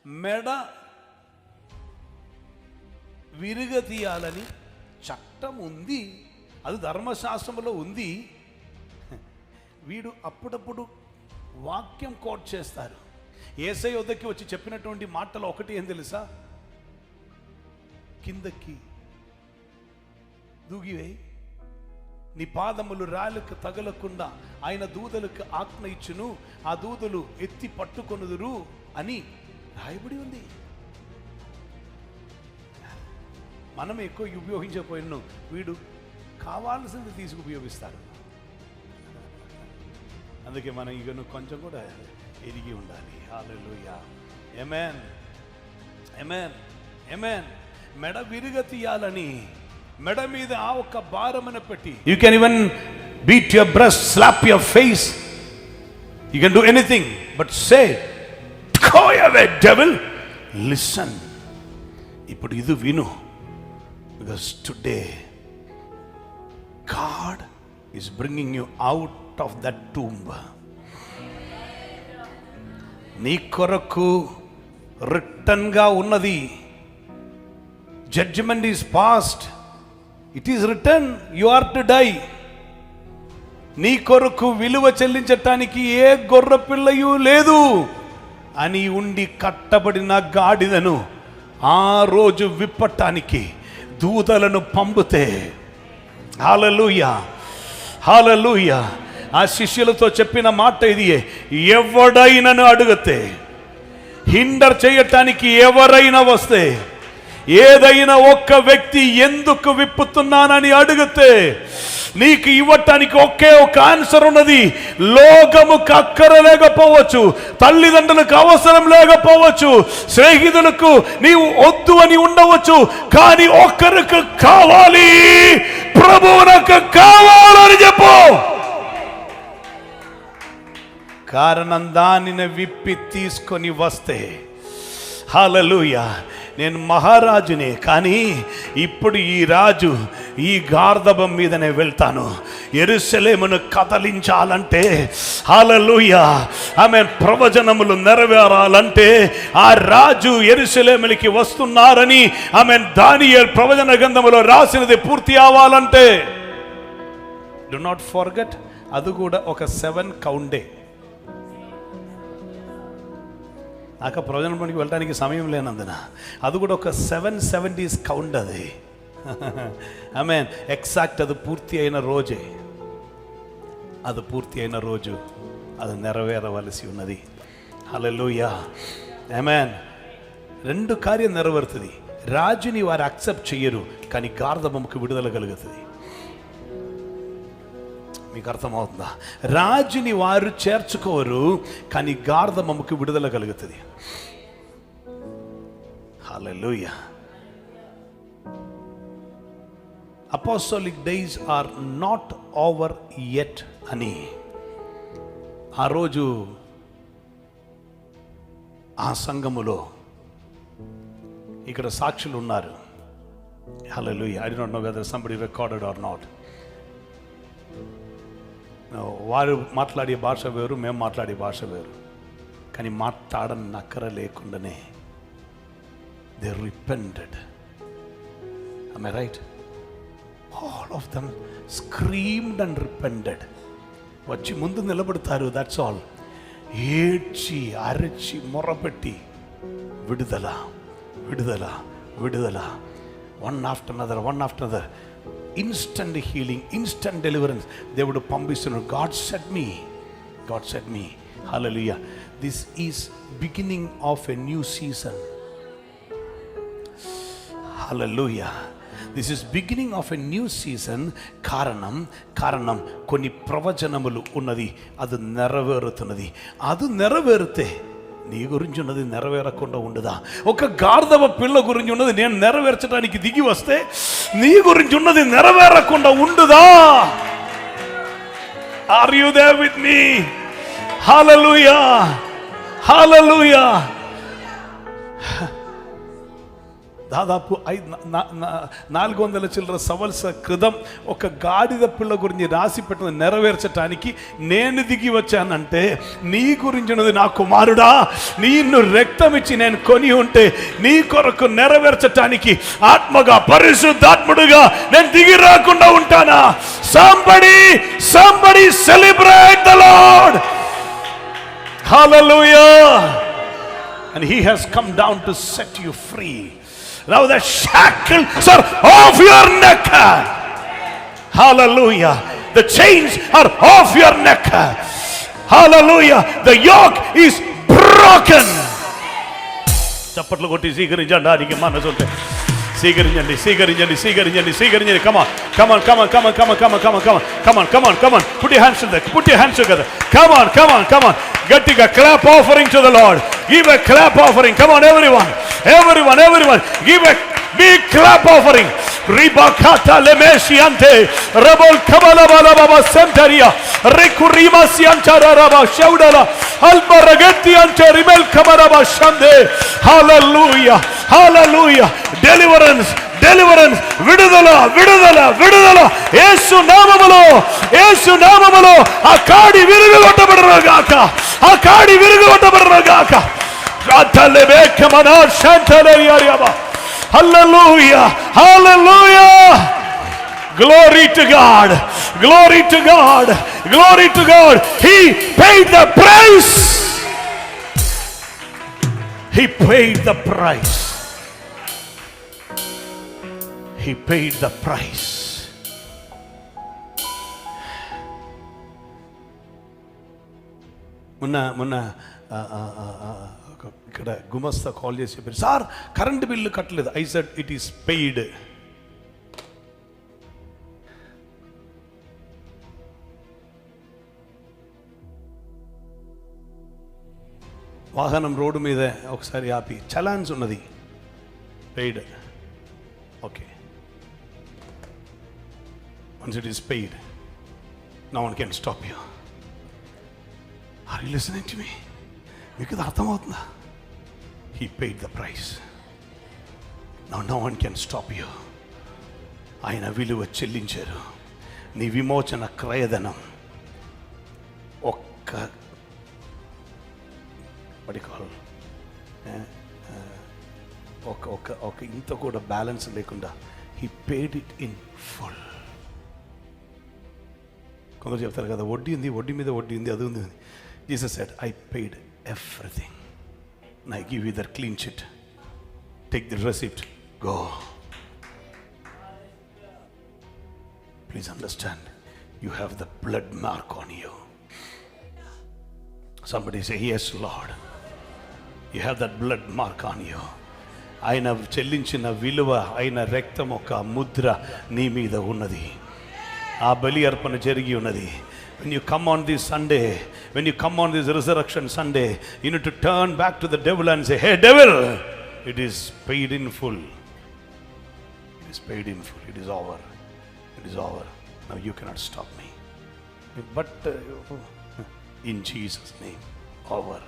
మెడ విరగతీయాలని చట్టం ఉంది, అది ధర్మశాస్త్రంలో ఉంది. వీడు అప్పుడప్పుడు వాక్యం కోట్ చేస్తారు. యేసయ్య వద్దకి వచ్చి చెప్పినటువంటి మాటలు ఒకటి ఏం తెలుసా? కిందకి దూగివేయి, నీ పాదములు రాళ్ళకు తగలకుండా ఆయన దూదలకు ఆజ్ఞ ఇచ్చును, ఆ దూదలు ఎత్తి పట్టుకొనుదురు అని రాయబడి ఉంది. మనం ఎక్కువ ఉపయోగించకపోయినా వీడు కావాల్సింది తీసుకు ఉపయోగిస్తాడు. అందుకే మనం ఇక కొంచెం కూడా ఎరిగి ఉండాలి. హల్లెలూయా, ఆమేన్, ఆమేన్, ఆమేన్. మెడ విరుగ తీయాలని మెడ మీద ఆ ఒక్క భారమున పెట్టి, you can even beat your breast, slap your face, you can do anything but say go away devil, listen. ఇప్పుడు ఇది విను, because today God is bringing you out of that tomb. నీ కొరకు రిటర్న్ గా ఉన్నది. Judgement is passed, it is written, you are to die. నీ కొరకు విలువ చెల్లించటానికి ఏ గొర్రె పిల్లయు లేదు అని ఉండి కట్టబడిన గాడిదను ఆ రోజు విప్పటానికి దూతలను పంపితే, హల్లెలూయా, హల్లెలూయా. ఆ శిష్యులతో చెప్పిన మాట ఇది, ఎవడైనను అడిగితే, హిండర్ చేయటానికి ఎవరైనా వస్తే, ఏదైనా ఒక్క వ్యక్తి ఎందుకు విప్పుతున్నానని అడిగితే నీకు ఇవ్వటానికి ఒకే ఒక ఆన్సర్ ఉన్నది. లోకముకు అక్కర లేకపోవచ్చు, తల్లిదండ్రులకు అవసరం లేకపోవచ్చు, స్నేహితులకు నీవు వద్దు అని ఉండవచ్చు, కానీ ఒక్కరికి కావాలి, ప్రభువు నాకు కావాలని చెప్పు. కారణం దానిని విప్పి తీసుకొని వస్తే, హల్లెలూయా, నేను మహారాజునే, కానీ ఇప్పుడు ఈ రాజు ఈ గార్ధబం మీదనే వెళ్తాను. యెరూషలేమును కదలించాలంటే, హల్లెలూయా, ఆమేన్, ప్రవచనములు నెరవేరాలంటే, ఆ రాజు యెరూషలేమునికి వస్తున్నారని ఆమేన్ దానియేలు ప్రవచన గ్రంథములో రాసినది పూర్తి అవ్వాలంటే, డు నాట్ ఫర్గెట్, అది కూడా ఒక 7 కౌంట్ డే. నాకు ప్రవచన పనికి వెళ్ళడానికి సమయం లేనందున అది కూడా ఒక 770 కౌంట్. అది ఆమేన్, ఎగ్జాక్ట్ అది పూర్తి అయిన రోజే, అది పూర్తి అయిన రోజు అది నెరవేరవలసి ఉన్నది. హల్లెలూయా, ఆమేన్. 2 కార్యం నెరవేరుతుంది. రాజుని వారు యాక్సెప్ట్ చెయ్యరు, కానీ గార్ధబముకు విడుదల కలుగుతుంది. మీకు అర్థమవుతుందా? రాజుని వారు చేర్చుకోరు, కానీ గార్ధబముకు విడుదల కలుగుతుంది. Hallelujah. Apostolic days are not over yet అని ఆ రోజు ఆ సంఘములో ఇక్కడ సాక్షులు ఉన్నారు. Hallelujah. I do not know whether somebody recorded or not. వారు మాట్లాడే భాష వేరు, మేము మాట్లాడే భాష వేరు, కానీ మాట్లాడని నక్కర లేకుండానే they repented. am I right? All of them screamed and repented. వచ్చి ముందు నిలబడతారు, దట్స్ ఆల్. ఏడ్చి అరచి మొరపెట్టి విడుదల, విడుదల, విడుదల, one after another, one after another. Instant healing, instant deliverance దేవుడు పంపిస్తున్నాడు. God said me, God said me. Hallelujah. This is beginning of a new season. Hallelujah. This is beginning of a new season. కారణం కొన్ని ప్రవచనములు ఉన్నది, అది నెరవేరుతున్నది. అది నెరవేరితే నీ గురించి ఉన్నది నెరవేరకుండా ఉండదా? ఒక గార్ధవ పిల్ల గురించి ఉన్నది నేను నెరవేర్చడానికి దిగి వస్తే నీ గురించి ఉన్నది నెరవేరకుండా ఉండదా? Are you there with me? హల్లెలూయా, హల్లెలూయా. దాదాపు 400 చిల్లర సంవత్సరాల క్రితం ఒక గాడిద పిల్ల గురించి రాసి పెట్టిన నెరవేర్చడానికి నేను దిగి వచ్చానంటే, నీ గురించినది నా కుమారుడా, నిన్ను రక్తం ఇచ్చి నేను కొని ఉంటే నీ కొరకు నెరవేర్చడానికి ఆత్మగా పరిశుద్ధాత్ముడుగా నేను దిగి రాకుండా ఉంటానా? Somebody celebrate the Lord. Hallelujah. And he has come down to set you free. Now the shackles are off your neck. Hallelujah. The chains are off your neck. Hallelujah. The yoke is broken. చప్పట్లు కొట్టి స్వీకరించడానికి మనసు ఉంటే స్వీకరించండి. Come on. Put your hands together. Come on. గట్టిగా clap offering to the Lord. Give a clap offering. Come on, everyone. Give a big clap offering. Ribakata lemesiante rabol kabala baba santaria rekurima siantara raba shaudala albaragati ante rimel kamaraba shande. Hallelujah. Deliverance. విడుదల యేసు నామములో ఆ కాడి విరుగొట్టబడునుగాక. Hallelujah. Glory to God. He paid the price. He paid the price. మొన్న ఇక్కడ గుమస్తా call చేసి చెప్పారు, sir current bill కట్టలేదు. I said it is paid. వాహనం రోడ్డు మీద ఒకసారి ఆపి చలాన్స్ ఉన్నది, paid. Okay, once it is paid, no one can stop you. Are you listening to me? మీకు ఇది అర్థమవుతుందా? He paid the price. Now no one can stop you. ఆయన విలువ చెల్లించారు. నీ విమోచన క్రయధనం ఒక్క ఒక ఇంత కూడా బ్యాలెన్స్ లేకుండా he paid it in full. కొందరు చెప్తారు కదా, వడ్డీ ఉంది, వడ్డీ మీద వడ్డీ ఉంది, అది ఉంది. Jesus said, I paid everything. And I give you the clean sheet. Take the receipt. Go. Please understand, you have the blood mark on you. Somebody say, yes, Lord. You have that blood mark on you. ఆయన చెల్లించిన విలువ, ఆయన రక్తం ఒక ముద్ర నీ మీద ఉన్నది. ఆ బలి అర్పణ జరిగి ఉన్నది. When you come on this Sunday, when you come on this resurrection Sunday, you need to turn back to the devil and say, hey devil, it is paid in full. It is paid in full. It is over. Now you cannot stop me. But in Jesus' name, over.